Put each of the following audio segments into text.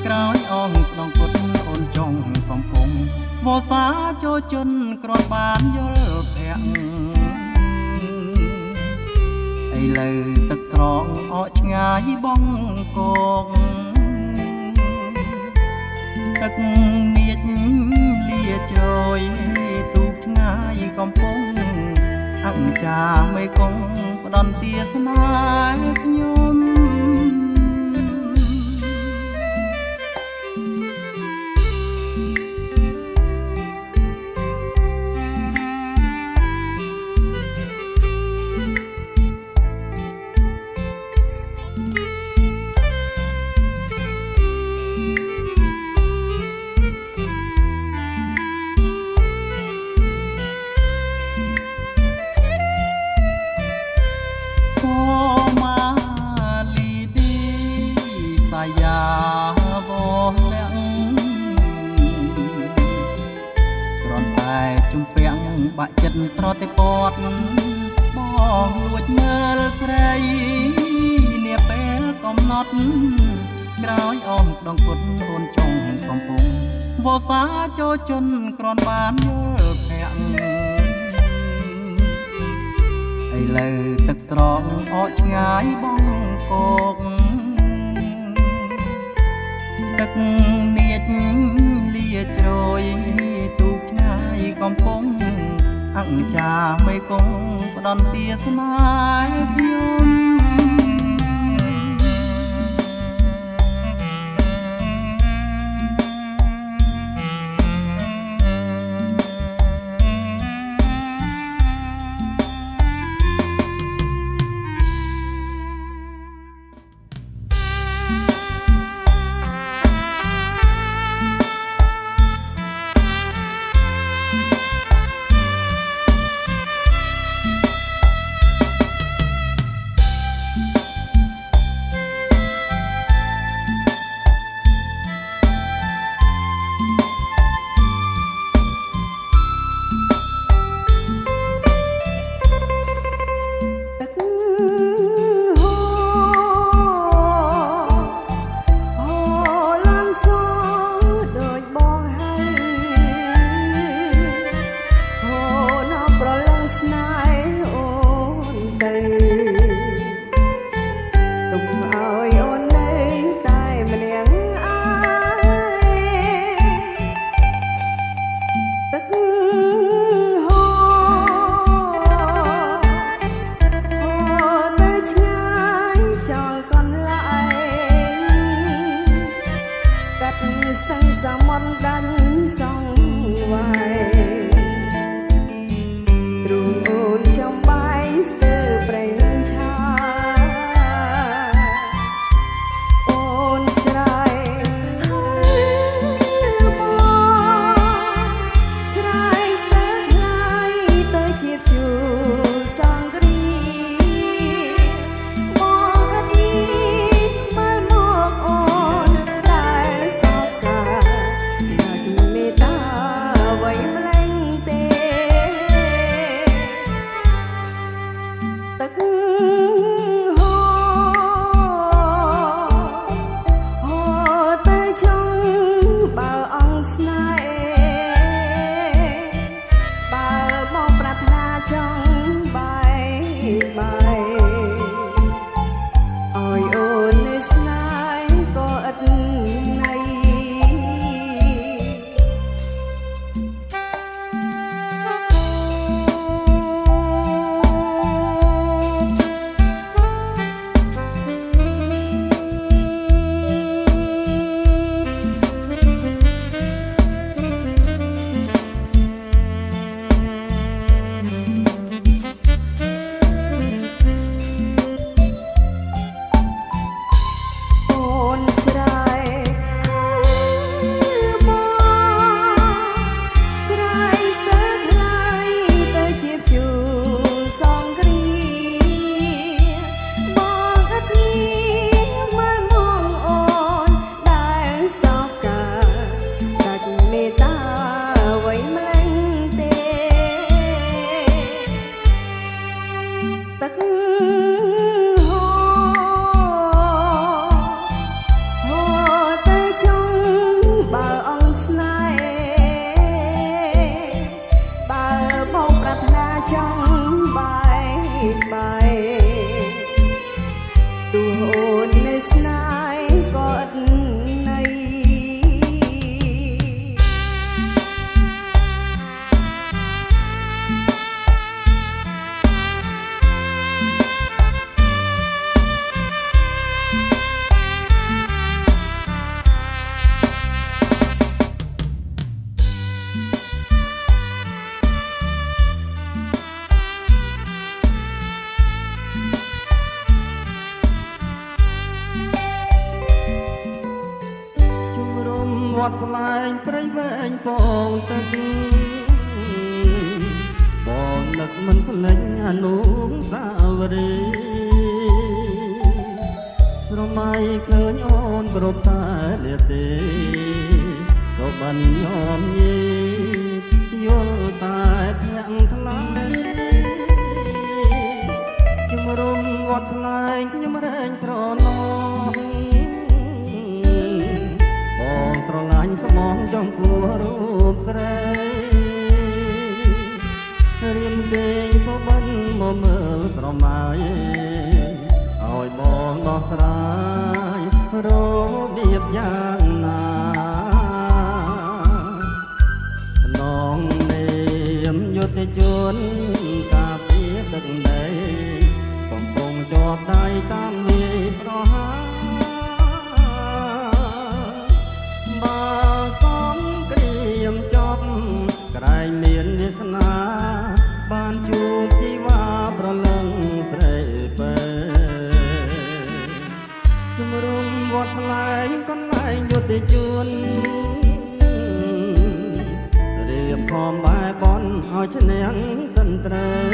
ក វស្សាចូលជន់គ្រាន់បានយល់ភ័ក្រឥឡូវទឹកស្រងអកឆ្ងាយបងកងទឹកនាចលាជ្រយទូកឆ្ងាយកំពុងអង្ចាមេគង្គផ្ដន់ទាសនាខ្ញុំយ៉ាវលាក់គ្រាន់តែជំពាំងបាក់ចិត្តប្រតិពតបងលួចមើលស្រីនាពេលកំណត់ក្រោយអមស្ដងពុតអូនចុងកំពុងវស្សាចូលជន់គ្រាន់បានយល់ភ័ក្រឥឡូវទឹកស្រងអកឆ្ងាយបងកកទឹកនាចលាជ្រយទូកឆ្ងាយកំពុងអង្ចាមេគង្គផ្ដន់ទាសនាខ្ញុំสังสมนดันส่องไว้รูนจำใบเสือเปล่งชาโอนสลายสลายสลายเตยจีบจูสังกรีม ស្នេហ៍ក៏ឥតន័យវត្តស្លែងព្រៃវែងពងទឹកបងនឹកមិនភ្លេចអនុស្សាវរីយ៍ស្រមៃឃើញអូនគ្រប់តែលាទេសូមបានញោមញីយល់តែភ្នាក់ថ្លៃជំរុំវត្តស្លែងខ្ញុំរែងស្រណោស្រឡាញ់ស្មងចំពោះរូបស្រីរៀនពេងសុបិនមកមើលស្រមៃឲ្យបងដោះស្រាយរបៀបយ៉ាងណានងនាមយុទ្ធជនការពារទឹកដីកំពុងជាប់ដៃតាមវាប្រហាក្រែងមានវាសនាបានជួបជីវ៉ាប្រលឹងស្រីពេជំរុំវត្តស្លែងកន្លែងយុទ្ធជនរៀបខំបែបនឲ្យឈ្នះសិនត្រូវ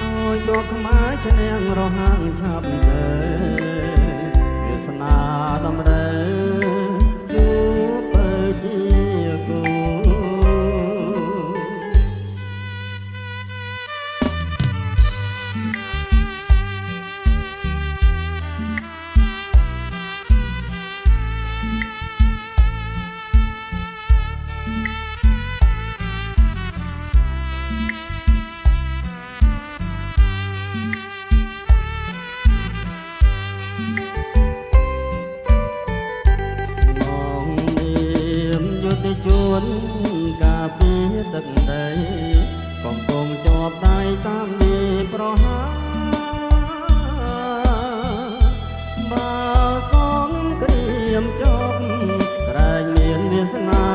ឲ្យដកខ្មែរឈ្នះរហ័ងឆាប់ទៅវាសនាតម្រូវជួនការពារទឹកដីកំពុងជាប់ដៃតាមវាប្រហាបើសងក្រៀមចប់ក្រែងមានវាសនា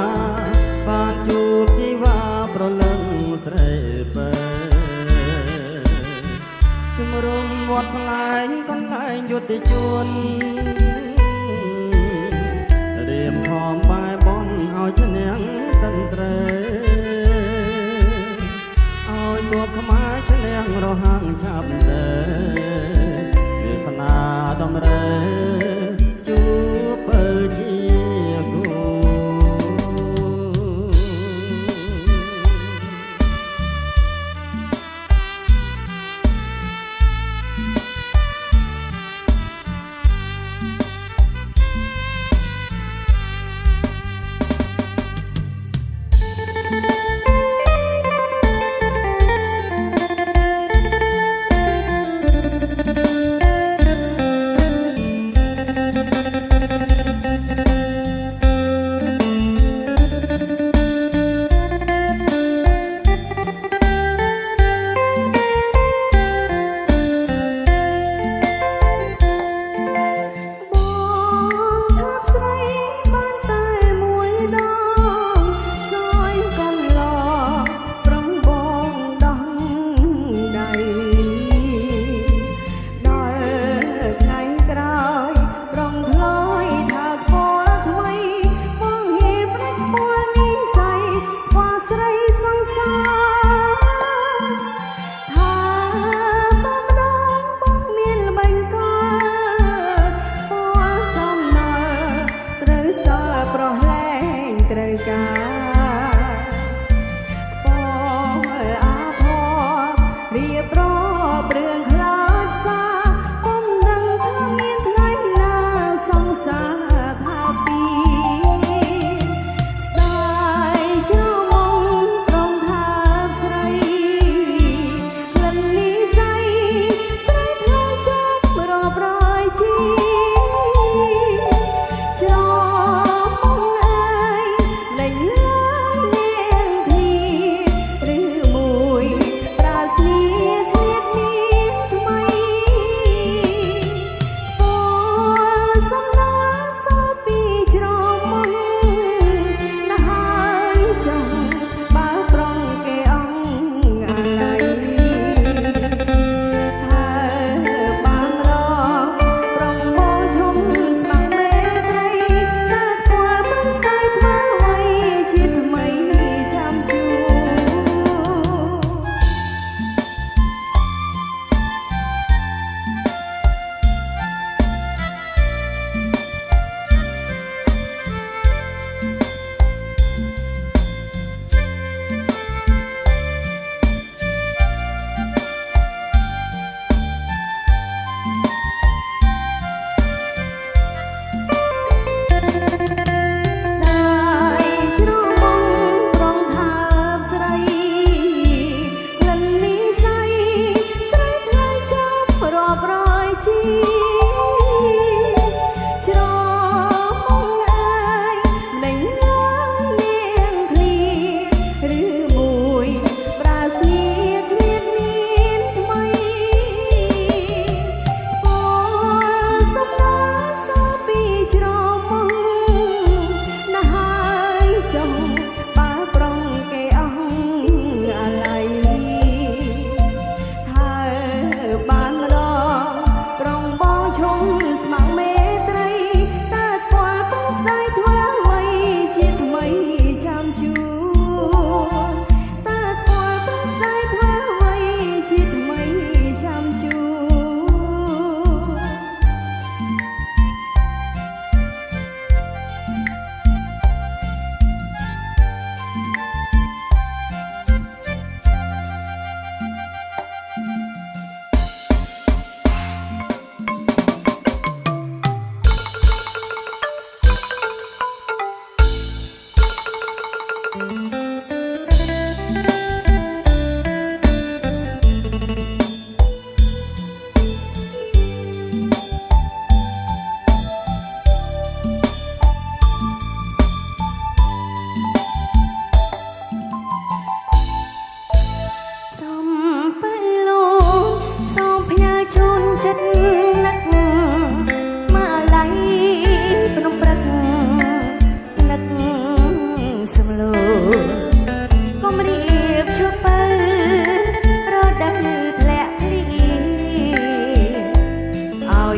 បានជួបជីវ៉ាប្រលឹងស្រីពេជំរុំវត្តស្លែងកន្លែងយុទ្ធជនរៀមខំបែបនឲ្យឈ្នះសិនត្រូវឲ្យទ័ពខ្មែរឈ្នះរហ័ងឆាប់ទៅវាសនាតម្រូវជួបពើជាគូ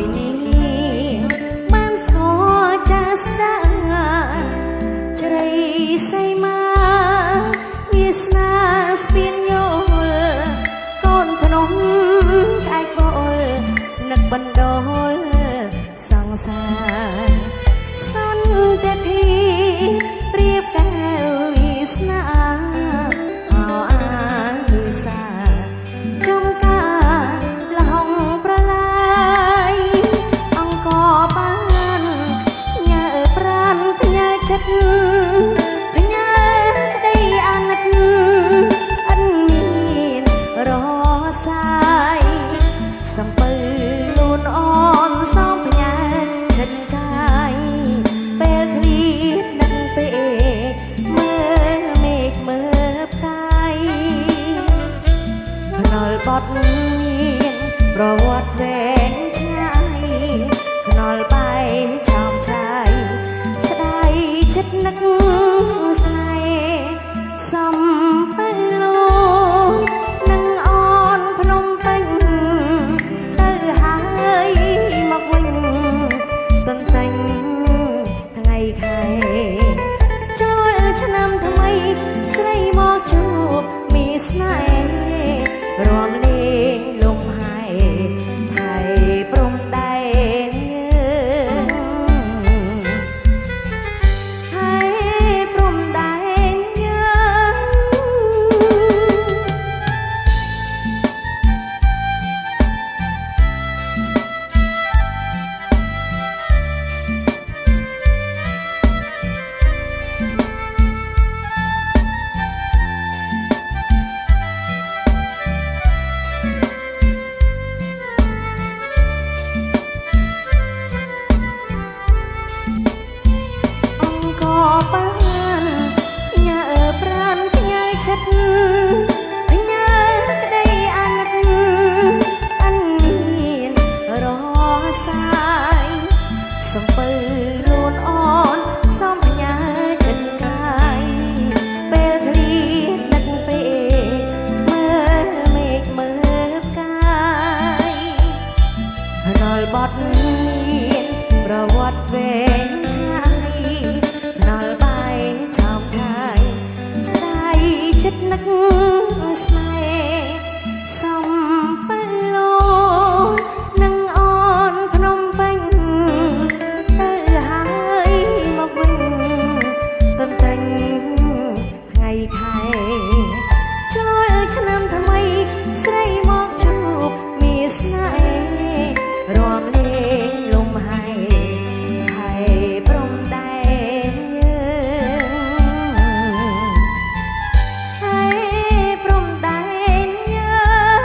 យនេះបានស្គាល់ចាស់ស្ដាជ្រៃសីមាវាសនាស្ពានយល់កូនភ្នំក្អែកបលនឹកបណ្ដុលសង្សារសន្តិភាពព្រៀបកែវវាសនាអោអាយសាចំការលហងប្រឡាយអង្គបានញើប្រានញើចិត្តញើក្តីអាណិតអិនមានរសាយសំពើលូនអនសំផ្ញើចិនកាយពេលឃ្លៀតនឹងពេលមើលមេឃមើលផ្កាយភ្នល់បត់មានប្រវត្តិវែងឆ្ងាយភ្នល់បែកឆោមឆាយស្ដាយចិត្តនឹកស្នេហ៍សំពេលលូនឹងអនភ្នំពេញទៅហើយមកវិញទន្ទិញថ្ងៃខែចូលឆ្នាំថ្មីស្រីមកជួបមានស្នេហ៍រំលេងលំហែថៃព្រំដែនយើងថៃព្រំដែនយើង អង្គបានញើប្រានញើចិត្តញើក្តីអាណិតអិនមានរសាយសំពើលូនអនសំផ្ញើចិត្តកាយពេលឃ្លៀតនឹកពេលមើលមេឃមើលផ្កាយភ្នល់បត់មានប្រវត្តិវែងឆ្ងាយភ្នល់បែកឆោមឆាយស្ដាយចិត្តនឹកស្នេហ៍សំពេលលូនឹងអនភ្នំពេញទៅហើយមកវិញទន្ទិញថ្ងៃខែចូលឆ្នាំថ្មីស្រីមកជួបមានស្នេហ៍រំលេងលំហែថៃព្រំដែនយើងថៃព្រំដែនយើង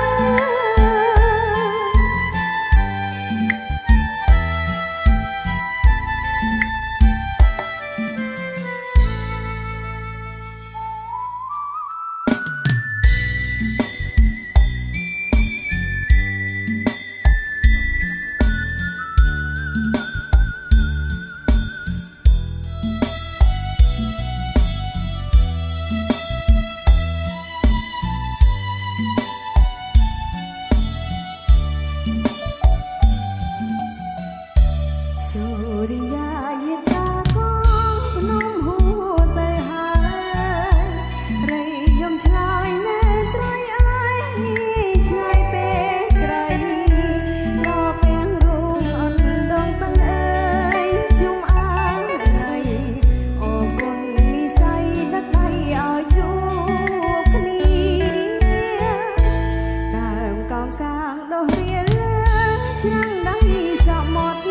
សូរិយាយិកាកងភ្នំហួរទៅហើយរីយំឆ្លើយណែត្រៃអើយឆ្ងាយពេកក្រៃរពាំងរូងអនដងតឹងអើយខ្ញុំអើយអរគុណនិស័យដឹកដៃឲ្យជួបគ្នាដើមកោងកាងដុះរៀលលើច្រាំងដៃសមុទ្រ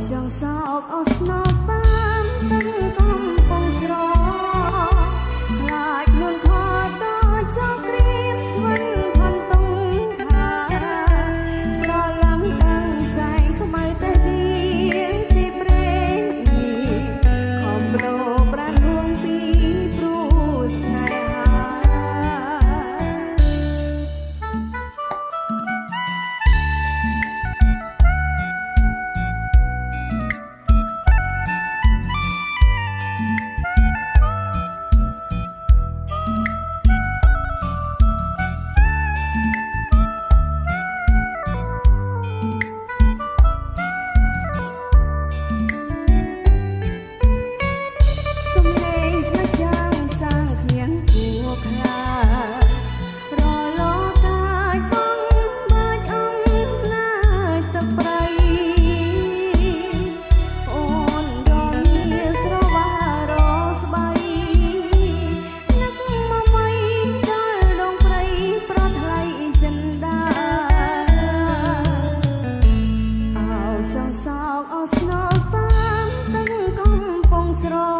ចង់សោកអស់ស្នើតាមទឹកកំពុងស្រខ្លាចនួនខតចង់ព្រៀបស្វិនផនតុងខាស្រឡាំងដាំងសែងខ្មៅតែឌីទីព្រេងខំប្រោប្រានរួមពីព្រោះស្នេហា សំឡេងស្មចាងសាងឃ្លៀងគួខ្លារលកាយបងបាច់អំណាចទឹកប្រៃអូនរងាស្រវារស្បៃនឹកមកមិនដល់ដងព្រៃប្រថ្លៃចិនដាអោចង់សោកអោស្នើតាមទឹកកំពុងស្រ